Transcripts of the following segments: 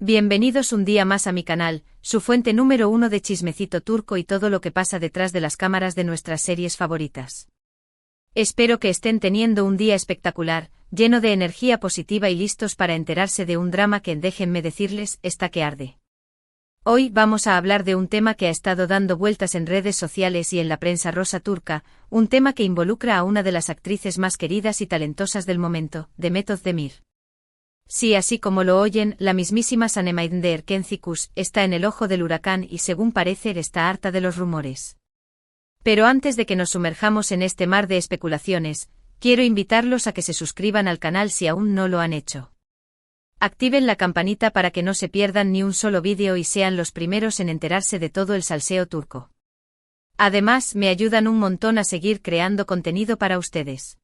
Bienvenidos un día más a mi canal, su fuente número 1 de chismecito turco y todo lo que pasa detrás de las cámaras de nuestras series favoritas. Espero que estén teniendo un día espectacular, lleno de energía positiva y listos para enterarse de un drama que, déjenme decirles, está que arde. Hoy vamos a hablar de un tema que ha estado dando vueltas en redes sociales y en la prensa rosa turca, un tema que involucra a una de las actrices más queridas y talentosas del momento, Demet Özdemir. Sí, así como lo oyen, la mismísima Saneminde Erkencikus está en el ojo del huracán y según parece está harta de los rumores. Pero antes de que nos sumerjamos en este mar de especulaciones, quiero invitarlos a que se suscriban al canal si aún no lo han hecho. Activen la campanita para que no se pierdan ni un solo vídeo y sean los primeros en enterarse de todo el salseo turco. Además, me ayudan un montón a seguir creando contenido para ustedes.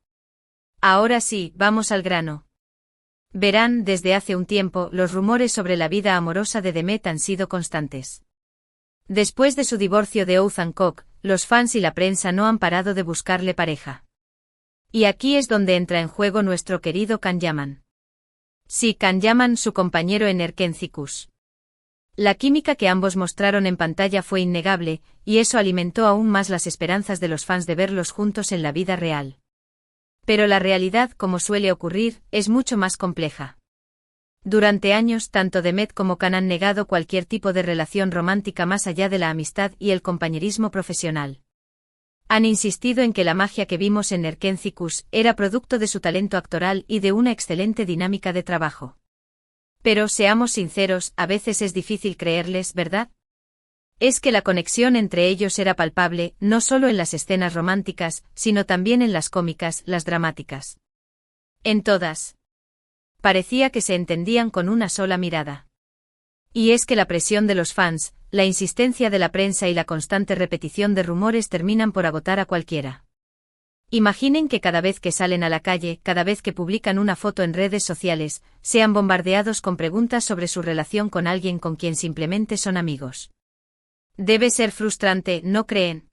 Ahora sí, vamos al grano. Verán, desde hace un tiempo, los rumores sobre la vida amorosa de Demet han sido constantes. Después de su divorcio de Oğuzhan Koç, los fans y la prensa no han parado de buscarle pareja. Y aquí es donde entra en juego nuestro querido Can Yaman. Sí, Can Yaman, su compañero en Erkencikus. La química que ambos mostraron en pantalla fue innegable, y eso alimentó aún más las esperanzas de los fans de verlos juntos en la vida real. Pero la realidad, como suele ocurrir, es mucho más compleja. Durante años, tanto Demet como Can han negado cualquier tipo de relación romántica más allá de la amistad y el compañerismo profesional. Han insistido en que la magia que vimos en Erkencikus era producto de su talento actoral y de una excelente dinámica de trabajo. Pero, seamos sinceros, a veces es difícil creerles, ¿verdad? Es que la conexión entre ellos era palpable, no solo en las escenas románticas, sino también en las cómicas, las dramáticas. En todas. Parecía que se entendían con una sola mirada. Y es que la presión de los fans, la insistencia de la prensa y la constante repetición de rumores terminan por agotar a cualquiera. Imaginen que cada vez que salen a la calle, cada vez que publican una foto en redes sociales, sean bombardeados con preguntas sobre su relación con alguien con quien simplemente son amigos. Debe ser frustrante, ¿no creen?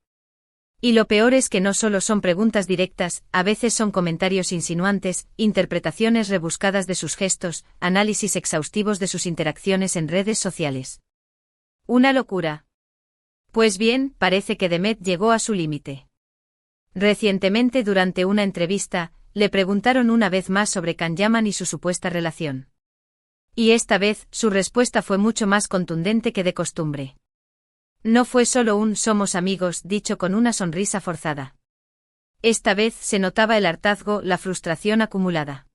Y lo peor es que no solo son preguntas directas, a veces son comentarios insinuantes, interpretaciones rebuscadas de sus gestos, análisis exhaustivos de sus interacciones en redes sociales. Una locura. Pues bien, parece que Demet llegó a su límite. Recientemente, durante una entrevista, le preguntaron una vez más sobre Can Yaman y su supuesta relación. Y esta vez, su respuesta fue mucho más contundente que de costumbre. No fue solo un «somos amigos» dicho con una sonrisa forzada. Esta vez se notaba el hartazgo, la frustración acumulada.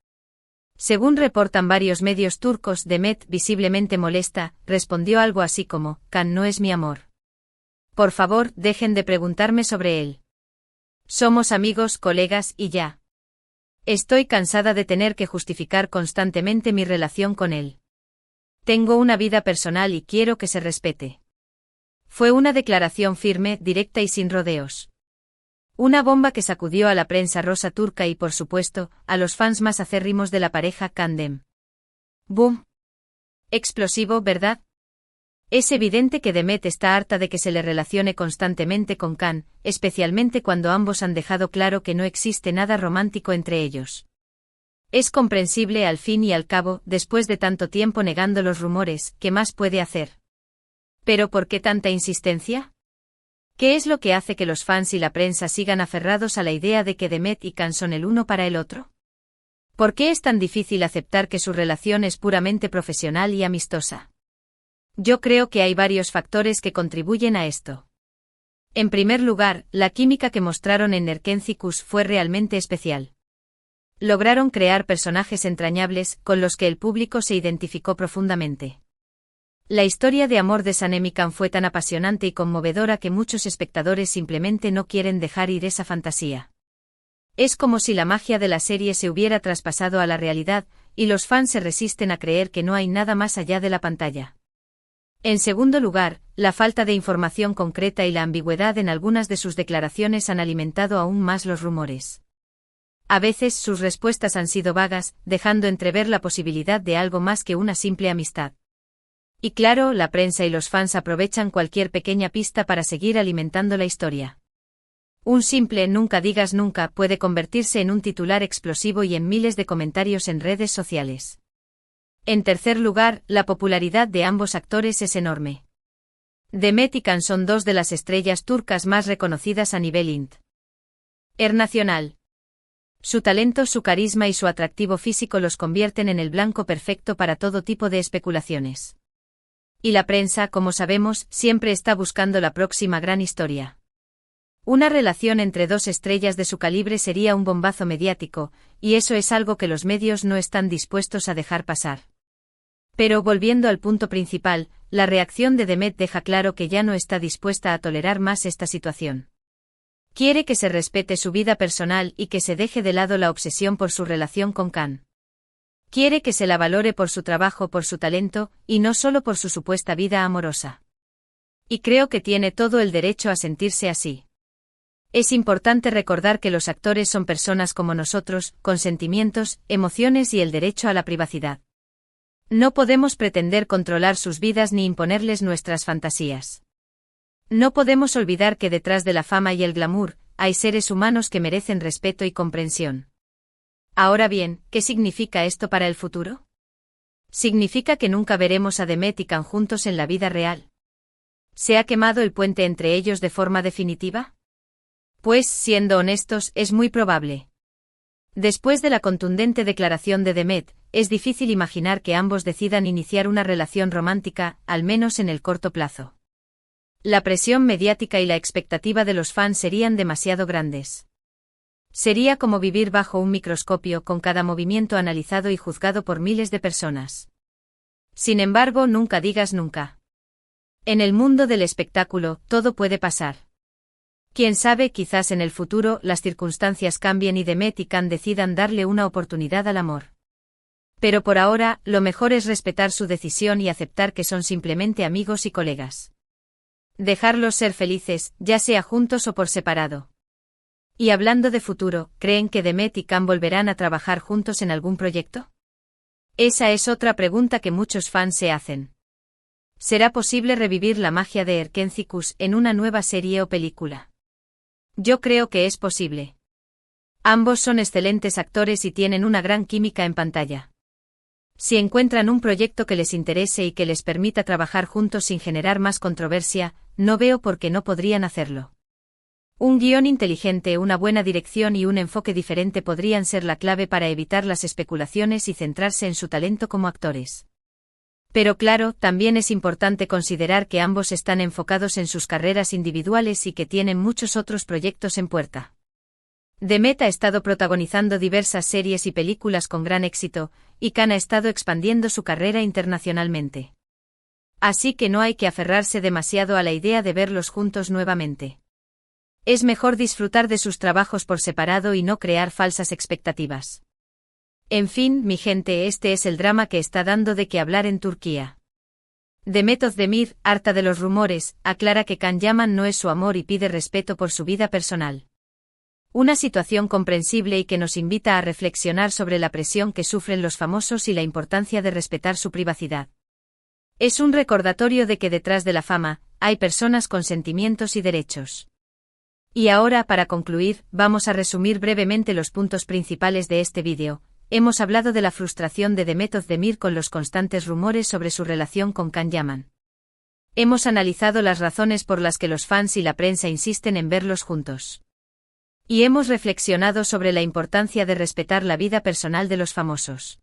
Según reportan varios medios turcos, Demet, visiblemente molesta, respondió algo así como: «Can no es mi amor. Por favor, dejen de preguntarme sobre él. Somos amigos, colegas, y ya. Estoy cansada de tener que justificar constantemente mi relación con él. Tengo una vida personal y quiero que se respete». Fue una declaración firme, directa y sin rodeos. Una bomba que sacudió a la prensa rosa turca y, por supuesto, a los fans más acérrimos de la pareja Can Dem. ¡Boom! Explosivo, ¿verdad? Es evidente que Demet está harta de que se le relacione constantemente con Can, especialmente cuando ambos han dejado claro que no existe nada romántico entre ellos. Es comprensible al fin y al cabo, después de tanto tiempo negando los rumores, ¿qué más puede hacer? ¿Pero por qué tanta insistencia? ¿Qué es lo que hace que los fans y la prensa sigan aferrados a la idea de que Demet y Can son el uno para el otro? ¿Por qué es tan difícil aceptar que su relación es puramente profesional y amistosa? Yo creo que hay varios factores que contribuyen a esto. En primer lugar, la química que mostraron en Erkencikus fue realmente especial. Lograron crear personajes entrañables, con los que el público se identificó profundamente. La historia de amor de Sanem y Can fue tan apasionante y conmovedora que muchos espectadores simplemente no quieren dejar ir esa fantasía. Es como si la magia de la serie se hubiera traspasado a la realidad, y los fans se resisten a creer que no hay nada más allá de la pantalla. En segundo lugar, la falta de información concreta y la ambigüedad en algunas de sus declaraciones han alimentado aún más los rumores. A veces sus respuestas han sido vagas, dejando entrever la posibilidad de algo más que una simple amistad. Y claro, la prensa y los fans aprovechan cualquier pequeña pista para seguir alimentando la historia. Un simple «nunca digas nunca» puede convertirse en un titular explosivo y en miles de comentarios en redes sociales. En tercer lugar, la popularidad de ambos actores es enorme. Demet y Can son dos de las estrellas turcas más reconocidas a nivel internacional. Su talento, su carisma y su atractivo físico los convierten en el blanco perfecto para todo tipo de especulaciones. Y la prensa, como sabemos, siempre está buscando la próxima gran historia. Una relación entre dos estrellas de su calibre sería un bombazo mediático, y eso es algo que los medios no están dispuestos a dejar pasar. Pero volviendo al punto principal, la reacción de Demet deja claro que ya no está dispuesta a tolerar más esta situación. Quiere que se respete su vida personal y que se deje de lado la obsesión por su relación con Can. Quiere que se la valore por su trabajo, por su talento, y no solo por su supuesta vida amorosa. Y creo que tiene todo el derecho a sentirse así. Es importante recordar que los actores son personas como nosotros, con sentimientos, emociones y el derecho a la privacidad. No podemos pretender controlar sus vidas ni imponerles nuestras fantasías. No podemos olvidar que detrás de la fama y el glamour, hay seres humanos que merecen respeto y comprensión. Ahora bien, ¿qué significa esto para el futuro? ¿Significa que nunca veremos a Demet y Can juntos en la vida real? ¿Se ha quemado el puente entre ellos de forma definitiva? Pues, siendo honestos, es muy probable. Después de la contundente declaración de Demet, es difícil imaginar que ambos decidan iniciar una relación romántica, al menos en el corto plazo. La presión mediática y la expectativa de los fans serían demasiado grandes. Sería como vivir bajo un microscopio con cada movimiento analizado y juzgado por miles de personas. Sin embargo, nunca digas nunca. En el mundo del espectáculo, todo puede pasar. Quién sabe, quizás en el futuro las circunstancias cambien y Demet y Can decidan darle una oportunidad al amor. Pero por ahora, lo mejor es respetar su decisión y aceptar que son simplemente amigos y colegas. Dejarlos ser felices, ya sea juntos o por separado. Y hablando de futuro, ¿creen que Demet y Can volverán a trabajar juntos en algún proyecto? Esa es otra pregunta que muchos fans se hacen. ¿Será posible revivir la magia de Erkencikus en una nueva serie o película? Yo creo que es posible. Ambos son excelentes actores y tienen una gran química en pantalla. Si encuentran un proyecto que les interese y que les permita trabajar juntos sin generar más controversia, no veo por qué no podrían hacerlo. Un guión inteligente, una buena dirección y un enfoque diferente podrían ser la clave para evitar las especulaciones y centrarse en su talento como actores. Pero claro, también es importante considerar que ambos están enfocados en sus carreras individuales y que tienen muchos otros proyectos en puerta. Demet ha estado protagonizando diversas series y películas con gran éxito, y Can ha estado expandiendo su carrera internacionalmente. Así que no hay que aferrarse demasiado a la idea de verlos juntos nuevamente. Es mejor disfrutar de sus trabajos por separado y no crear falsas expectativas. En fin, mi gente, este es el drama que está dando de qué hablar en Turquía. Demet Özdemir, harta de los rumores, aclara que Can Yaman no es su amor y pide respeto por su vida personal. Una situación comprensible y que nos invita a reflexionar sobre la presión que sufren los famosos y la importancia de respetar su privacidad. Es un recordatorio de que detrás de la fama, hay personas con sentimientos y derechos. Y ahora, para concluir, vamos a resumir brevemente los puntos principales de este vídeo. Hemos hablado de la frustración de Demet Özdemir con los constantes rumores sobre su relación con Can Yaman. Hemos analizado las razones por las que los fans y la prensa insisten en verlos juntos. Y hemos reflexionado sobre la importancia de respetar la vida personal de los famosos.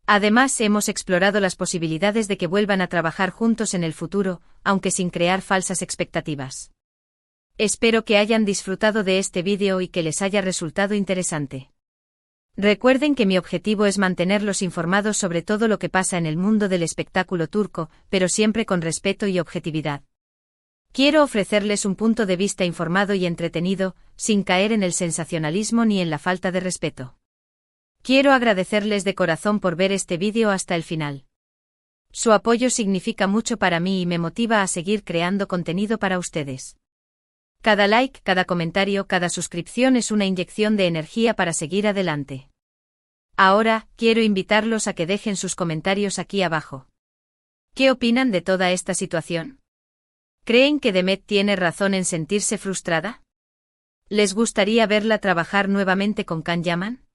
Además, hemos explorado las posibilidades de que vuelvan a trabajar juntos en el futuro, aunque sin crear falsas expectativas. Espero que hayan disfrutado de este vídeo y que les haya resultado interesante. Recuerden que mi objetivo es mantenerlos informados sobre todo lo que pasa en el mundo del espectáculo turco, pero siempre con respeto y objetividad. Quiero ofrecerles un punto de vista informado y entretenido, sin caer en el sensacionalismo ni en la falta de respeto. Quiero agradecerles de corazón por ver este vídeo hasta el final. Su apoyo significa mucho para mí y me motiva a seguir creando contenido para ustedes. Cada like, cada comentario, cada suscripción es una inyección de energía para seguir adelante. Ahora, quiero invitarlos a que dejen sus comentarios aquí abajo. ¿Qué opinan de toda esta situación? ¿Creen que Demet tiene razón en sentirse frustrada? ¿Les gustaría verla trabajar nuevamente con Can Yaman?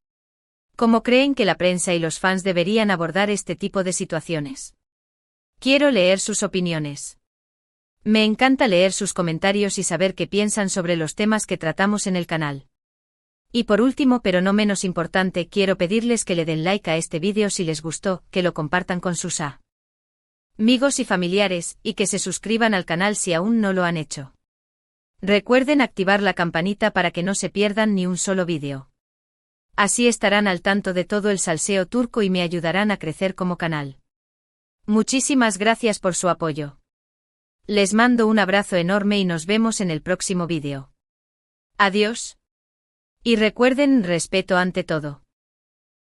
¿Cómo creen que la prensa y los fans deberían abordar este tipo de situaciones? Quiero leer sus opiniones. Me encanta leer sus comentarios y saber qué piensan sobre los temas que tratamos en el canal. Y por último, pero no menos importante, quiero pedirles que le den like a este vídeo si les gustó, que lo compartan con sus amigos y familiares, y que se suscriban al canal si aún no lo han hecho. Recuerden activar la campanita para que no se pierdan ni un solo vídeo. Así estarán al tanto de todo el salseo turco y me ayudarán a crecer como canal. Muchísimas gracias por su apoyo. Les mando un abrazo enorme y nos vemos en el próximo vídeo. Adiós. Y recuerden, respeto ante todo.